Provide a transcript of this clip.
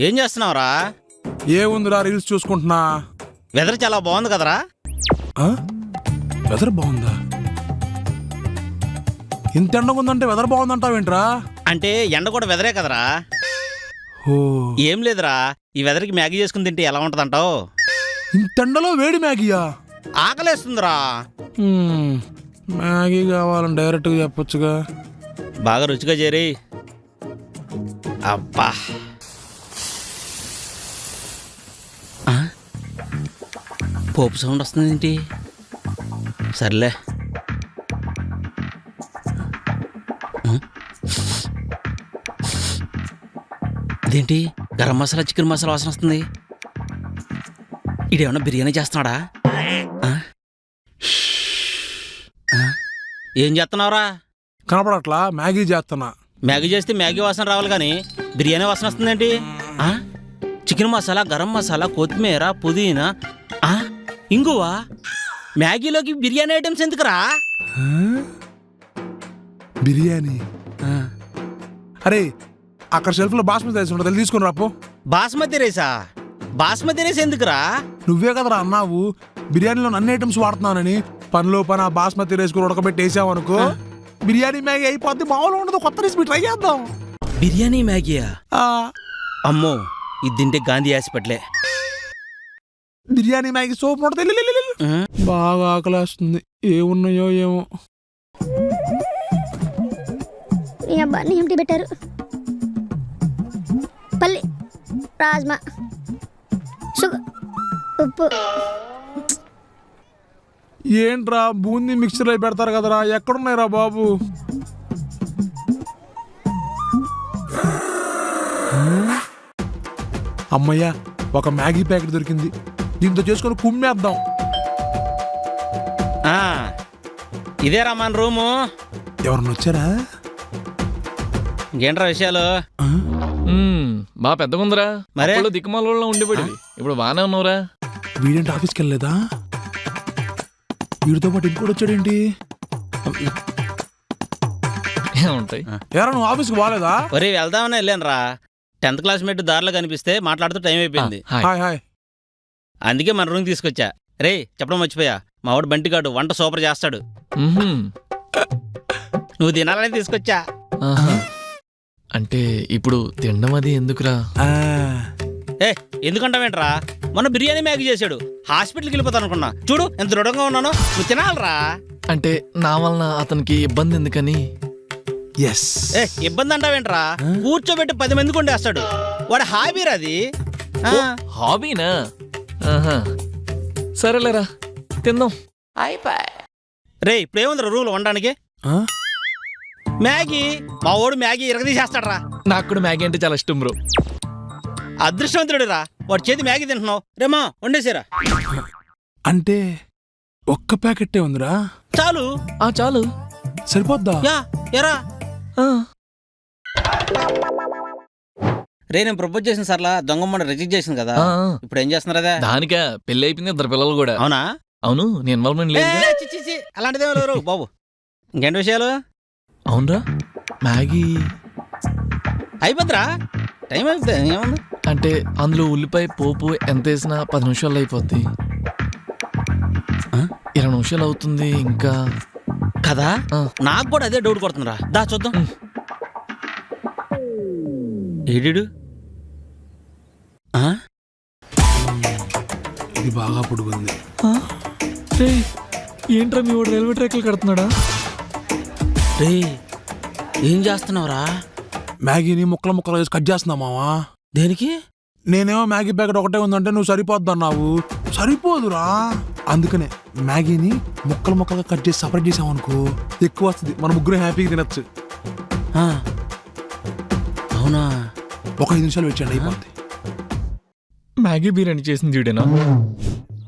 ఏం చేస్తున్నావురా? ఏముందిరా, రీల్స్ చూసుకుంటున్నా. వెదర్ చాలా బాగుంది కదరా? వెదర్ బాగుందా? ఇంత ఎండగా ఉందంటే వెదర్ బాగుందంటావేంట్రా? అంటే ఎండ కూడా వెదరే కదరా. ఓ, ఏం లేదురా, ఈ వెదర్కి మ్యాగీ చేసుకుని తింటే ఎలా ఉంటదంటావు? ఇంత ఎండలో వేడి మ్యాగీయా? ఆకలేస్తుందిరా. మ్యాగీ కావాలని డైరెక్ట్గా చెప్పొచ్చుగా. బాగా రుచిగా చేరి. అబ్బా, పోపు సౌండ్ వస్తుంది ఏంటి? సర్లే. ఇదేంటి గరం మసాలా చికెన్ మసాలా వాసన వస్తుంది? ఇదేమన్నా బిర్యానీ చేస్తున్నాడా? ఏం చేస్తున్నావురా? కనపడట్లా, మ్యాగీ చేస్తున్నా. మ్యాగీ చేస్తే మ్యాగీ వాసన రావాలి కానీ బిర్యానీ వాసన వస్తుందేంటి? చికెన్ మసాలా, గరం మసాలా, కొత్తిమీర, పుదీనా, ఇంగువ. మ్యాగీలోకి బిర్యానీ ఐటమ్స్ ఎందుకురా? బిర్యానీ? అరే, అక్కడ షెల్ఫ్ లో బాస్మతి రైస్ ఉంటుంది, తీసుకుని రాపో. బాస్మతి రైసా? బాస్మతి రైస్ ఎందుకురా? నువ్వే కదరా అన్నావు బిర్యానీలో అన్ని ఐటమ్స్ వాడుతున్నానని. పనిలో పని ఆ బాస్మతి రైస్ కూడా ఉడకబెట్టి వేసావనుకో, బిర్యానీ మ్యాగీ అయిపోద్ది. మామూలు ఉండదు, కొత్త రెసిపీ ట్రై చేద్దాం. బిర్యానీ మ్యాగీయా? అమ్మో, ఇది తింటే గాంధీ హాస్పిటలే. బిర్యానీ మ్యాగీ సూపర్ ఉంటుంది. బాగా ఆకలేస్తుంది, ఏమున్నాయో ఏమో. ఏమిటి పెట్టారు? పల్లి, రాజ్మా, షుగర్, ఉప్పు. ఏంట్రా బూందీ మిక్చర్ అయి పెడతారు కదరా, ఎక్కడున్నాయిరా బాబు? అమ్మయ్యా, ఒక మ్యాగీ ప్యాకెట్ దొరికింది. దీంతో చేసుకొని కుమ్మేద్దాం. ఇదేరా మన రూము. ఎవరన్నా వచ్చారా? ఇంకేంట్రా విషయాలు? బా పెద్దగా ఉందిరా. మరే దిక్కుమాలలో ఉండిపోయి ఇప్పుడు బాగానే ఉన్నావురా. వీడేంటి ఆఫీస్కి వెళ్ళలేదా? వీడితో పాటు ఇంకోటి వచ్చాడేంటి? ఉంటాయి. ఎవరా నువ్వు ఆఫీస్కి బాగాలేదా? ఒరే, వెళ్దామని వెళ్ళాను రా. 10th క్లాస్మేట్ దారిలో కనిపిస్తే మాట్లాడుతూ టైం అయిపోయింది. Hi hi. అందుకే మన రూమ్ తీసుకొచ్చా. రే, చెప్పడం మర్చిపోయా, మా వాడు బంటిగాడు వంట సూపర్ చేస్తాడు. నువ్వు తినాలని తీసుకొచ్చా. అంటే ఇప్పుడు తినడం అది ఎందుకురా? ఎందుకంటావేంట్రా? మొన్న బిర్యానీ మ్యాగీ చేశాడు, హాస్పిటల్కి వెళ్ళిపోతాను అనుకున్నా. చూడు ఎంత దృఢంగా ఉన్నానో. నువ్వు తినాలరా. అంటే నా వలన అతనికి ఇబ్బంది ఎందుకని. ఇబ్బంది అంటావేంట్రా? కూర్చోబెట్టి 10 మంది కొండేస్తాడు. వాడు హాబీరా అది. హాబీనా? సరేలేరా, తిందాం. రే, ఇప్పుడేముందిరా రూమ్ లో వండడానికి? మ్యాగీ. మా వాడు మ్యాగీ ఇరగదీసేస్తాడరా. నాకు కూడా మ్యాగీ అంటే చాలా ఇష్టం బ్రో. అదృష్టవంతుడురా, వాడు చేతి మ్యాగీ తింటున్నావు. రేమా వండేసారా? అంటే ఒక్క ప్యాకెట్టే ఉందిరా. చాలు. చాలు, సరిపోద్దా? ఎరా రే, నేను ప్రపోజ్ చేసిన సర్లా దొంగమ్మ రిజెక్ట్ చేసింది కదా. ఇప్పుడు ఏం చేస్తున్నారు అదే? దానికా పెళ్లి అయిపోయింది, 2 పిల్లలు కూడా. అవునా? అవును, నీ ఇన్వాల్వ్మెంట్ లేదు. అలాంటిదే లేరు బాబు. ఇంకేంటి విషయాలు? అవునరా, మ్యాగీ అయిపోద్దిరా, టైం అయిపోద్ది. ఏముంది అంటే అందులో ఉల్లిపాయ పోపు ఎంత వేసినా 10 నిమిషాల్లో అయిపోద్ది. 20 నిమిషాలు అవుతుంది ఇంకా కదా. నాకు కూడా అదే డౌట్ కొడుతుందిరా. దా చూద్దాం. ఏడు ఇది బాగా పొడుగుంది. ఏంట్రా మీ వాడు రైల్వే ట్రాక్లు కడుతున్నాడా? రే, ఏం చేస్తున్నావురా? మ్యాగీని ముక్కలు ముక్కలు వేసి కట్ చేస్తున్నా మావా. దేనికి? నేనేమో మ్యాగీ ప్యాకెట్ ఒకటే ఉందంటే నువ్వు సరిపోద్దన్నావు. సరిపోదురా, అందుకనే మ్యాగీని ముక్కలు ముక్కలుగా కట్ చేసి సపరేట్ చేసామనుకో ఎక్కువ వస్తుంది. మన ముగ్గురు హ్యాపీగా తినచ్చు. అవునా? ఒక 5 నిమిషాలు వెయిట్ చేయండి, అయిపోద్ది. మ్యాగీ బిర్యానీ చేసింది చూడేనా?